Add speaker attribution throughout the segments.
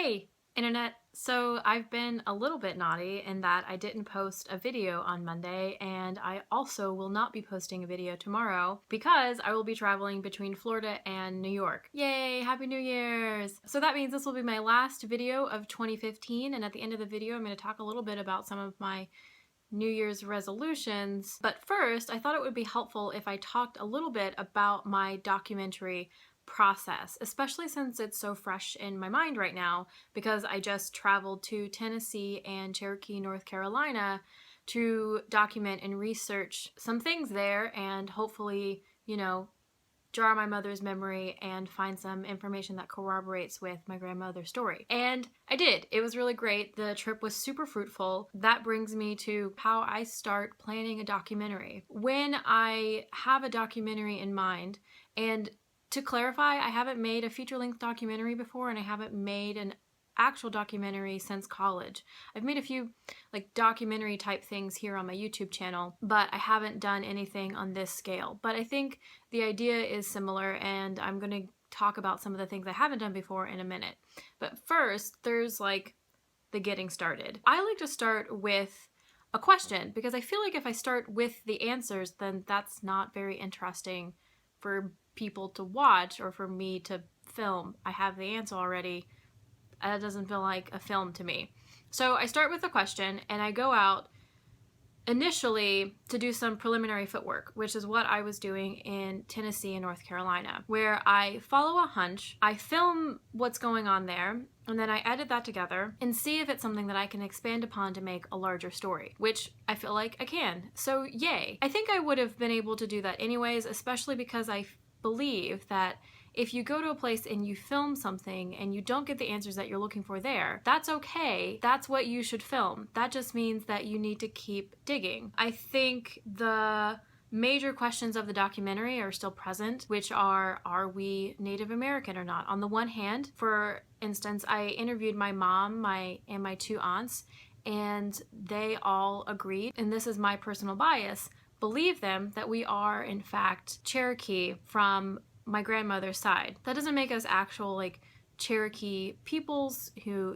Speaker 1: Hey, internet. So I've been a little bit naughty in that I didn't post a video on Monday, and I also will not be posting a video tomorrow because I will be traveling between Florida and New York. Yay, Happy New Year's! So that means this will be my last video of 2015, and at the end of the video I'm going to talk a little bit about some of my New Year's resolutions. But first, I thought it would be helpful if I talked a little bit about my documentary process, especially since it's so fresh in my mind right now because I just traveled to Tennessee and Cherokee, North Carolina to document and research some things there and hopefully, jar my mother's memory and find some information that corroborates with my grandmother's story. And I did. It was really great. The trip was super fruitful. That brings me to how I start planning a documentary. When I have a documentary in mind, and to clarify, I haven't made a feature-length documentary before, and I haven't made an actual documentary since college. I've made a few documentary type things here on my YouTube channel, but I haven't done anything on this scale. But I think the idea is similar, and I'm going to talk about some of the things I haven't done before in a minute. But first, there's the getting started. I like to start with a question because I feel like if I start with the answers, then that's not very interesting for people to watch or for me to film. I have the answer already. That doesn't feel like a film to me. So I start with a question and I go out initially to do some preliminary footwork, which is what I was doing in Tennessee and North Carolina, where I follow a hunch, I film what's going on there, and then I edit that together and see if it's something that I can expand upon to make a larger story, which I feel like I can. So yay. I think I would have been able to do that anyways, especially because I believe that if you go to a place and you film something and you don't get the answers that you're looking for there, that's okay. That's what you should film. That just means that you need to keep digging. I think the major questions of the documentary are still present, which are we Native American or not? On the one hand, for instance, I interviewed my mom, and my two aunts, and they all agreed, and this is my personal bias, believe them that we are in fact Cherokee from my grandmother's side. That doesn't make us actual Cherokee peoples who,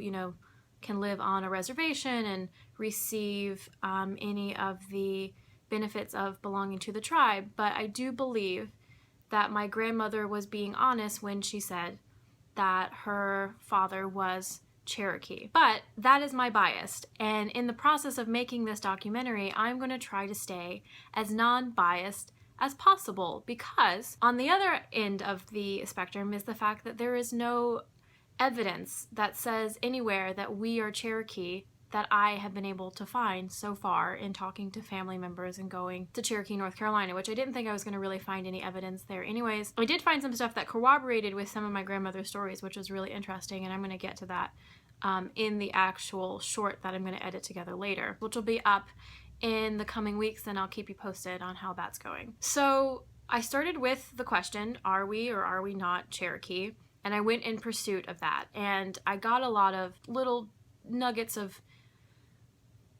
Speaker 1: can live on a reservation and receive any of the benefits of belonging to the tribe. But I do believe that my grandmother was being honest when she said that her father was Cherokee. But that is my bias, and in the process of making this documentary, I'm going to try to stay as non-biased as possible, because on the other end of the spectrum is the fact that there is no evidence that says anywhere that we are Cherokee that I have been able to find so far in talking to family members and going to Cherokee, North Carolina, which I didn't think I was going to really find any evidence there anyways. I did find some stuff that corroborated with some of my grandmother's stories, which was really interesting, and I'm going to get to that in the actual short that I'm going to edit together later, which will be up in the coming weeks, and I'll keep you posted on how that's going. So I started with the question, are we or are we not Cherokee? And I went in pursuit of that, and I got a lot of little nuggets of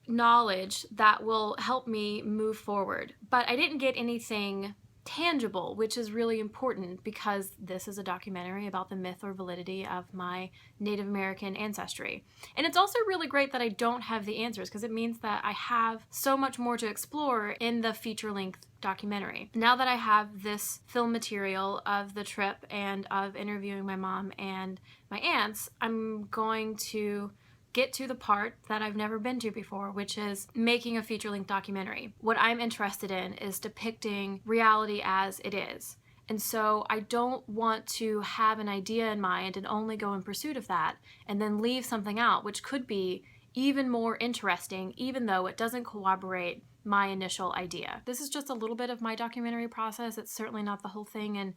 Speaker 1: knowledge that will help me move forward. But I didn't get anything tangible, which is really important because this is a documentary about the myth or validity of my Native American ancestry. And it's also really great that I don't have the answers, because it means that I have so much more to explore in the feature-length documentary. Now that I have this film material of the trip and of interviewing my mom and my aunts, I'm going to get to the part that I've never been to before, which is making a feature-length documentary. What I'm interested in is depicting reality as it is. And so I don't want to have an idea in mind and only go in pursuit of that and then leave something out, which could be even more interesting, even though it doesn't corroborate my initial idea. This is just a little bit of my documentary process. It's certainly not the whole thing, and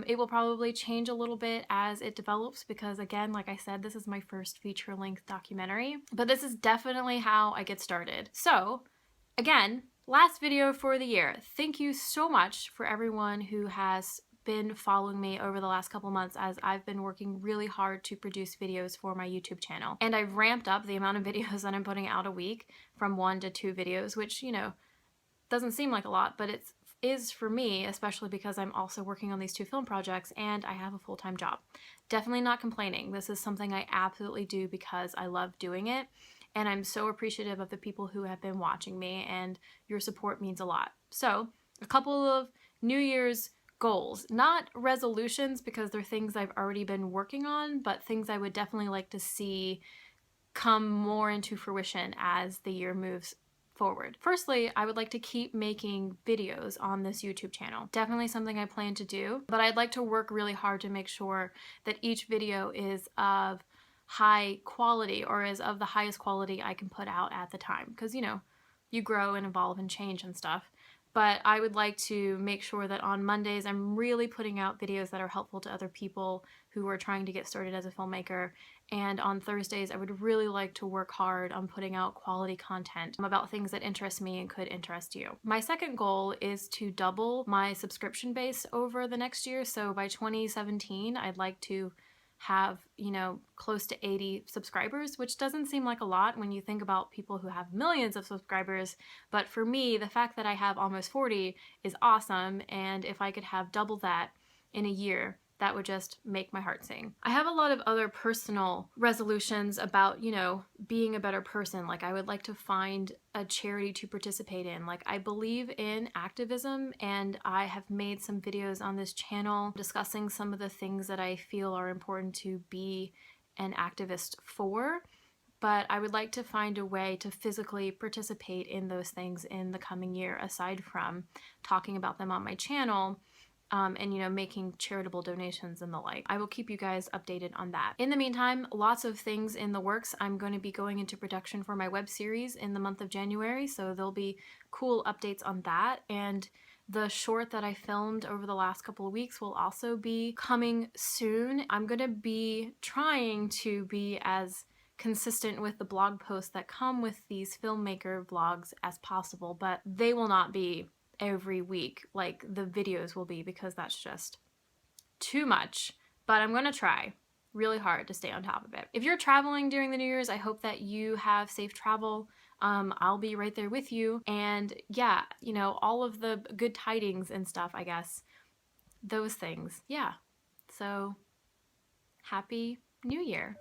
Speaker 1: it will probably change a little bit as it develops because, again, like I said, this is my first feature-length documentary, but this is definitely how I get started. So, again, last video for the year. Thank you so much for everyone who has been following me over the last couple months as I've been working really hard to produce videos for my YouTube channel. And I've ramped up the amount of videos that I'm putting out a week from 1 to 2 videos, which, doesn't seem like a lot, but it's is for me, especially because I'm also working on these 2 film projects and I have a full-time job. Definitely not complaining. This is something I absolutely do because I love doing it, and I'm so appreciative of the people who have been watching me, and your support means a lot. So, a couple of New Year's goals, not resolutions because they're things I've already been working on, but things I would definitely like to see come more into fruition as the year moves forward. Firstly, I would like to keep making videos on this YouTube channel. Definitely something I plan to do, but I'd like to work really hard to make sure that each video is of high quality, or is of the highest quality I can put out at the time, because you grow and evolve and change and stuff. But I would like to make sure that on Mondays I'm really putting out videos that are helpful to other people who are trying to get started as a filmmaker. And on Thursdays, I would really like to work hard on putting out quality content about things that interest me and could interest you. My second goal is to double my subscription base over the next year. So by 2017, I'd like to have, close to 80 subscribers, which doesn't seem like a lot when you think about people who have millions of subscribers. But for me, the fact that I have almost 40 is awesome. And if I could have double that in a year, that would just make my heart sing. I have a lot of other personal resolutions about, being a better person. Like, I would like to find a charity to participate in. Like, I believe in activism, and I have made some videos on this channel discussing some of the things that I feel are important to be an activist for. But I would like to find a way to physically participate in those things in the coming year, aside from talking about them on my channel. And making charitable donations and the like. I will keep you guys updated on that. In the meantime, lots of things in the works. I'm going to be going into production for my web series in the month of January, so there'll be cool updates on that. And the short that I filmed over the last couple of weeks will also be coming soon. I'm going to be trying to be as consistent with the blog posts that come with these filmmaker vlogs as possible, but they will not be every week like the videos will be, because that's just too much. But I'm gonna try really hard to stay on top of it. If you're traveling during the New Year's, I hope that you have safe travel. I'll be right there with you. And yeah, all of the good tidings and stuff, I guess. Those things. Yeah. So, Happy New Year.